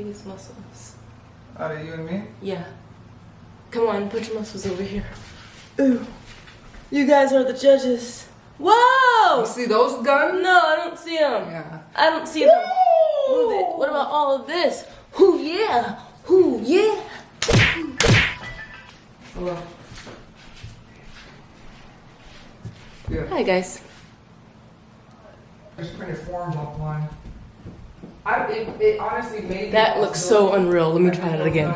biggest muscles? Out of you and me? Yeah. Come on, put your muscles over here. Ooh. You guys are the judges. Whoa! You see those guns? No, I don't see them. Yeah. I don't see them. Move it. What about all of this? Whoo yeah! Whoo yeah! Hello. Yeah. Hi guys. Just printed forms offline. It honestly made That looks so unreal. Let me try it again.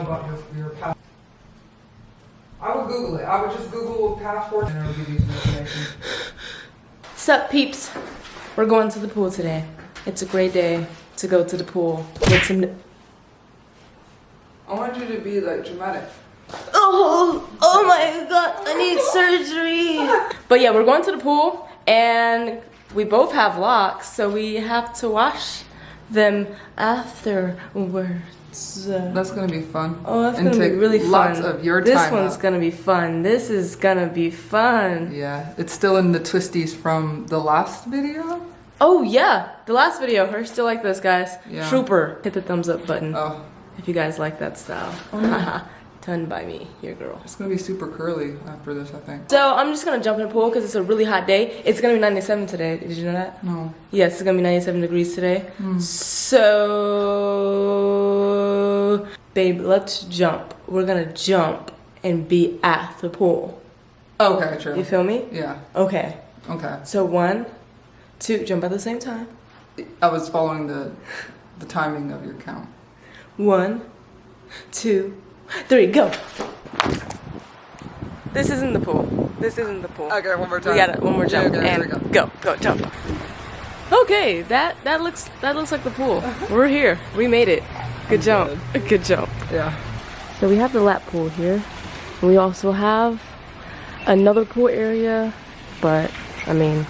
I would Google it. I would just Google passport and it would give you some information. Sup peeps? We're going to the pool today. It's a great day to go to the pool. Get some. I want you to be like dramatic. Oh my god, I need surgery. But yeah, we're going to the pool and we both have locks, so we have to wash them afterwards. That's gonna be fun. Oh, that's and gonna be take really fun. Lots of your time. This one's out. gonna be fun. This is gonna be fun. Yeah, it's still in the twisties from the last video. Oh yeah, the last video. Her still like this, guys. Yeah. Trooper. Hit the thumbs up button Oh, if you guys like that style. Haha. Done by me, your girl. it's gonna be super curly after this, I think. So I'm just gonna jump in the pool because it's a really hot day. It's gonna be 97 today. Did you know that? No. Yes, it's gonna be 97 degrees today. So, babe, let's jump. We're gonna jump and be at the pool. Okay, true. You feel me? Yeah. Okay. Okay. So 1, 2, jump at the same time. I was following the timing of your count. 1, 2, 3, go. This isn't the pool. This isn't the pool. Okay, one more time. We got it. One more jump. Okay, and here we go, jump. Okay, that looks like the pool. We're here. We made it. Good jump. Good jump. Yeah. So we have the lap pool here. We also have another pool area, but I mean,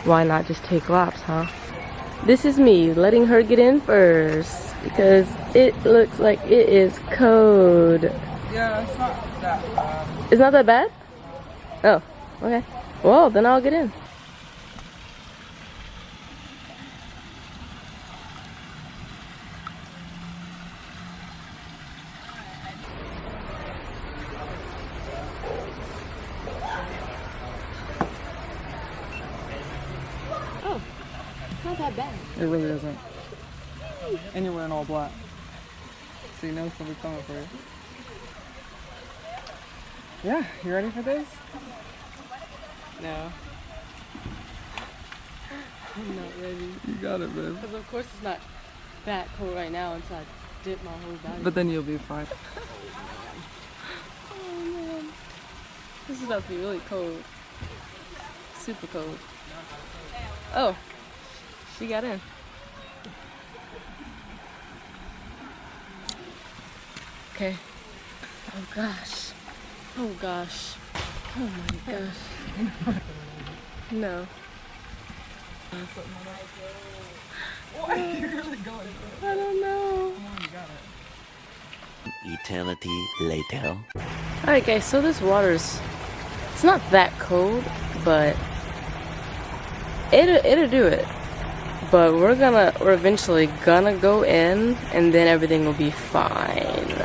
why not just take laps, huh? This is me letting her get in first because it looks like it is cold. Yeah, it's not that bad. It's not that bad? Oh, okay. Well, then I'll get in. Oh, it's not that bad. It really isn't. And you're wearing all black. So you know somebody's coming for you. Yeah, you ready for this? No. I'm not ready. You got it, babe. Because of course it's not that cold right now until I dip my whole body. But then you'll be fine. Oh man. This is about to be really cold. Super cold. Oh. She got in. Okay. Oh gosh. Oh gosh. Oh my gosh. No. Why are you really going? I don't know. Come on, you got it. Eternity later. Alright guys, so this water's, it's not that cold, but it'll do it. But we're eventually gonna go in and then everything will be fine.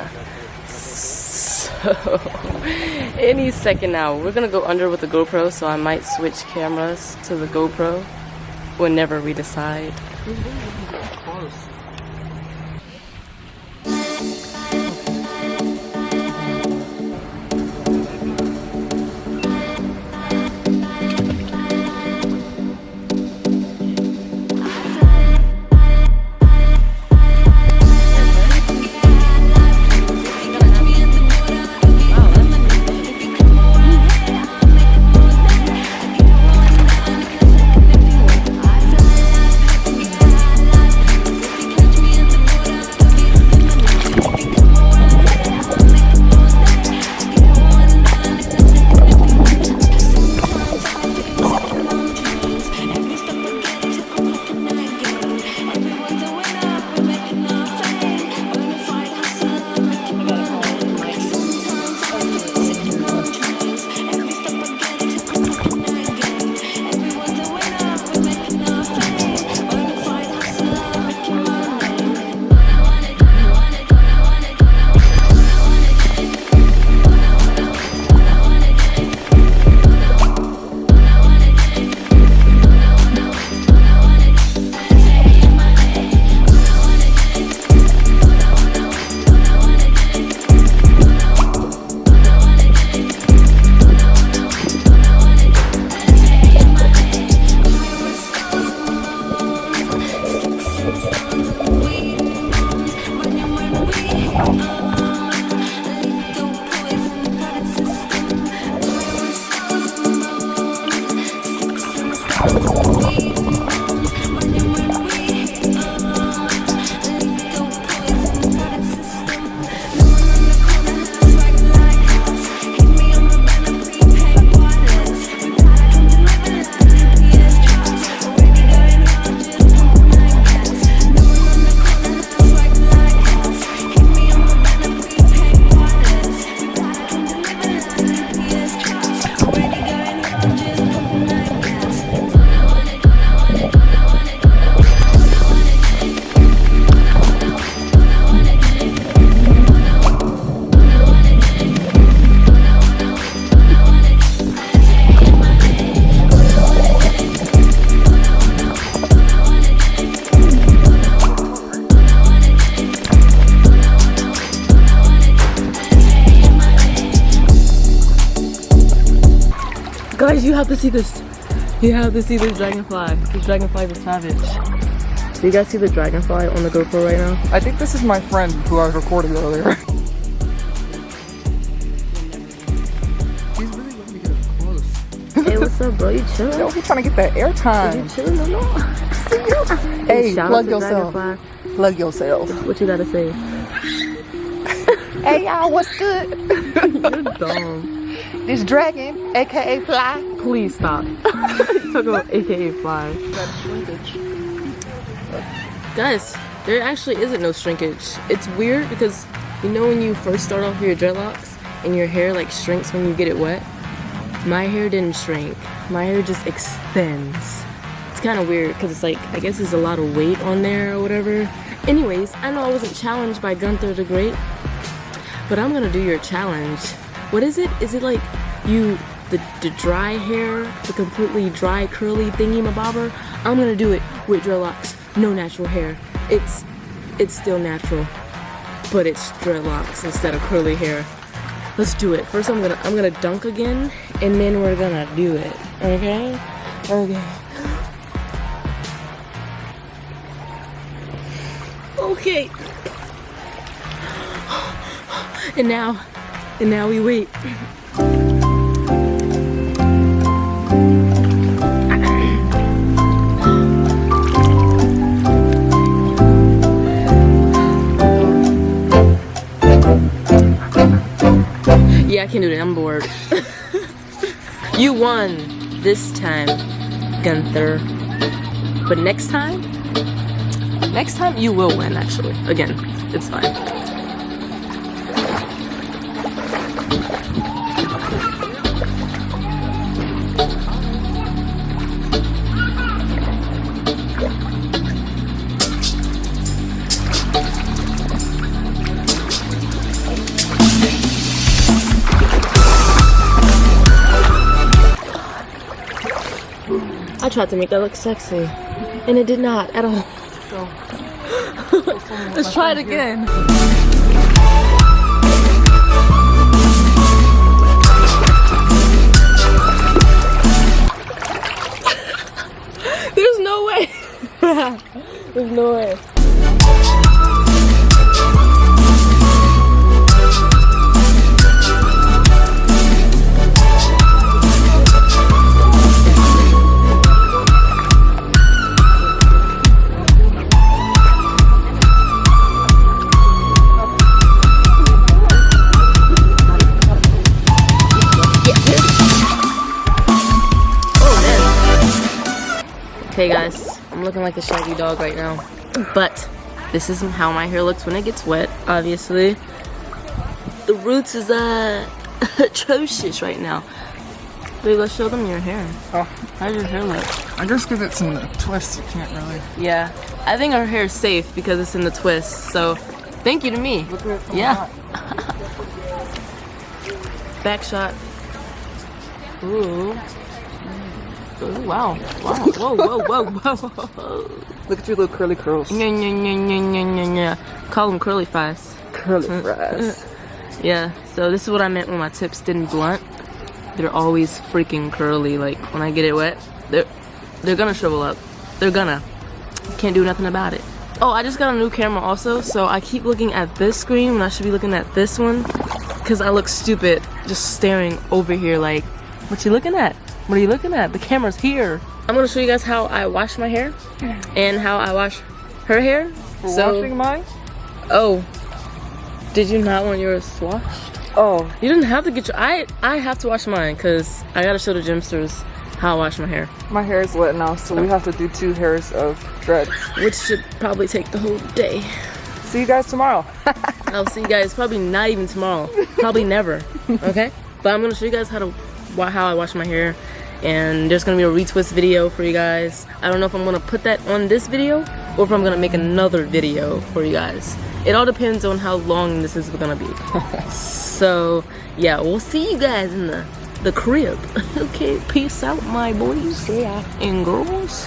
So any second now, we're gonna go under with the GoPro, so I might switch cameras to the GoPro whenever we decide. Close. Guys, you have to see this. You have to see this dragonfly. This dragonfly is savage. Do you guys see the dragonfly on the GoPro right now? I think this is my friend who I was recording earlier. He's really letting me get up close. Hey, what's up, bro? You chilling? Yo, he's trying to get that airtime. You chilling or not? Hey, shout plug out to yourself. Dragonfly. Plug yourself. What you gotta say? Hey y'all, what's good? You're dumb. This dragon, aka fly. Please stop. Talk about AKA fly. Guys, there actually isn't no shrinkage. It's weird because you know when you first start off your dreadlocks and your hair like shrinks when you get it wet? My hair didn't shrink. My hair just extends. It's kind of weird because it's like, I guess there's a lot of weight on there or whatever. Anyways, I know I wasn't challenged by Gunther the Great, but I'm gonna do your challenge. What is it? Is it like the dry hair, the completely dry curly thingy mabobber? I'm gonna do it with dreadlocks, no natural hair. It's still natural, but it's dreadlocks instead of curly hair. Let's do it. First I'm gonna dunk again, and then we're gonna do it. Okay? Okay. Okay. And now we wait. Yeah, I can do it. I'm bored. You won this time, Gunther. But next time you will win, actually. Again, it's fine. I tried to make that look sexy, and it did not at all. Let's try it again. There's no way. There's no way. Okay guys, I'm looking like a shaggy dog right now, but this isn't how my hair looks when it gets wet, obviously. The roots is atrocious right now. Babe, let's show them your hair. Oh, how's your hair look? I guess because it's in the twist, you can't really. Yeah, I think our hair is safe because it's in the twist, so thank you to me. Look at it from yeah. Back shot. Ooh. Ooh, wow. Wow. Whoa, whoa, whoa, whoa. Look at your little curly curls. Yeah. Call them curly fries. Curly fries. Yeah, so this is what I meant when my tips didn't blunt. They're always freaking curly. Like, when I get it wet, they're gonna shrivel up. They're gonna. Can't do nothing about it. Oh, I just got a new camera also, so I keep looking at this screen when I should be looking at this one. Because I look stupid just staring over here like, what you looking at? What are you looking at? The camera's here. I'm gonna show you guys how I wash my hair and how I wash her hair. For washing mine? Oh, did you not want yours washed? Oh, you didn't have to get your. I have to wash mine because I gotta show the Gymsters how I wash my hair. My hair is wet now, so we have to do 2 hairs of dreads, which should probably take the whole day. See you guys tomorrow. I'll see you guys probably not even tomorrow. Probably never. Okay, but I'm gonna show you guys how I wash my hair. And there's gonna be a retwist video for you guys. I don't know if I'm gonna put that on this video or if I'm gonna make another video for you guys. It all depends on how long this is gonna be. So yeah, we'll see you guys in the crib. Okay, peace out, my boys and girls.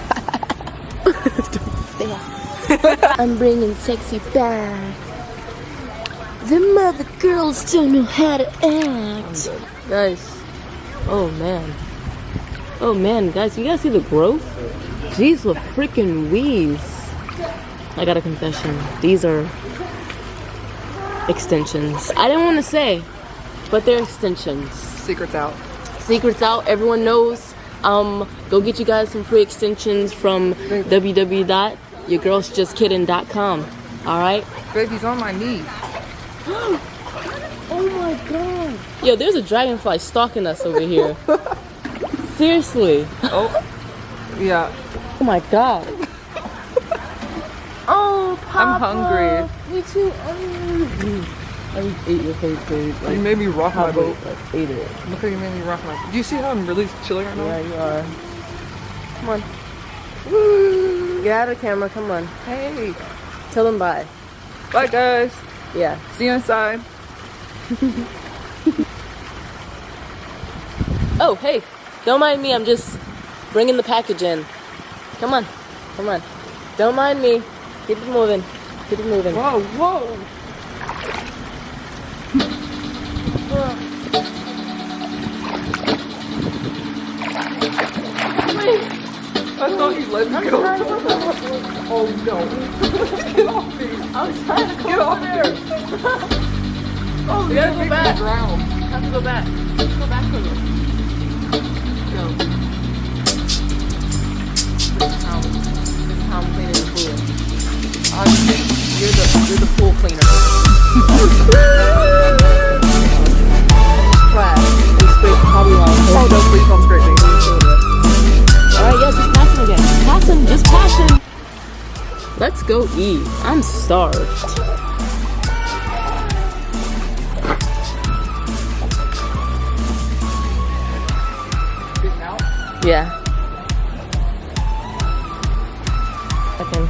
I'm bringing sexy back. The mother girls don't know how to act. Guys, oh man. Oh man, guys, you guys see the growth? Jeez, the freaking weeds. I got a confession. These are extensions. I didn't want to say, but they're extensions. Secret's out. Secrets out. Everyone knows. Go get you guys some free extensions from www.yourgirlsjustkidding.com. All right. Baby's on my knee. Oh my god. Yo, there's a dragonfly stalking us over here. Seriously. Oh. Yeah. Oh my god. Oh, Papa. I'm hungry. Me too. I just ate your face, babe. You made me rock my boat. I ate it. Look how you made me rock my boat. Do you see how I'm really chilling right now? Yeah, you are. Come on. Woo. Get out of the camera. Come on. Hey. Tell them bye. Bye, guys. Yeah. See you inside. Oh, hey. Don't mind me. I'm just bringing the package in. Come on. Come on. Don't mind me. Keep it moving. Keep it moving. Whoa, whoa. I thought you let me go. Oh no. Get off me. I was trying to come Get off there. Oh, We gotta go back. Drown. Have to go back. Let's go back for this. Go. This is how I'm cleaning the pool. You're the pool cleaner. Trash. It's straight probably wrong. Oh no, please don't scrape me. Alright, yeah, just pass him again. Pass him, just pass him. Let's go eat. I'm starved. Yeah. I can.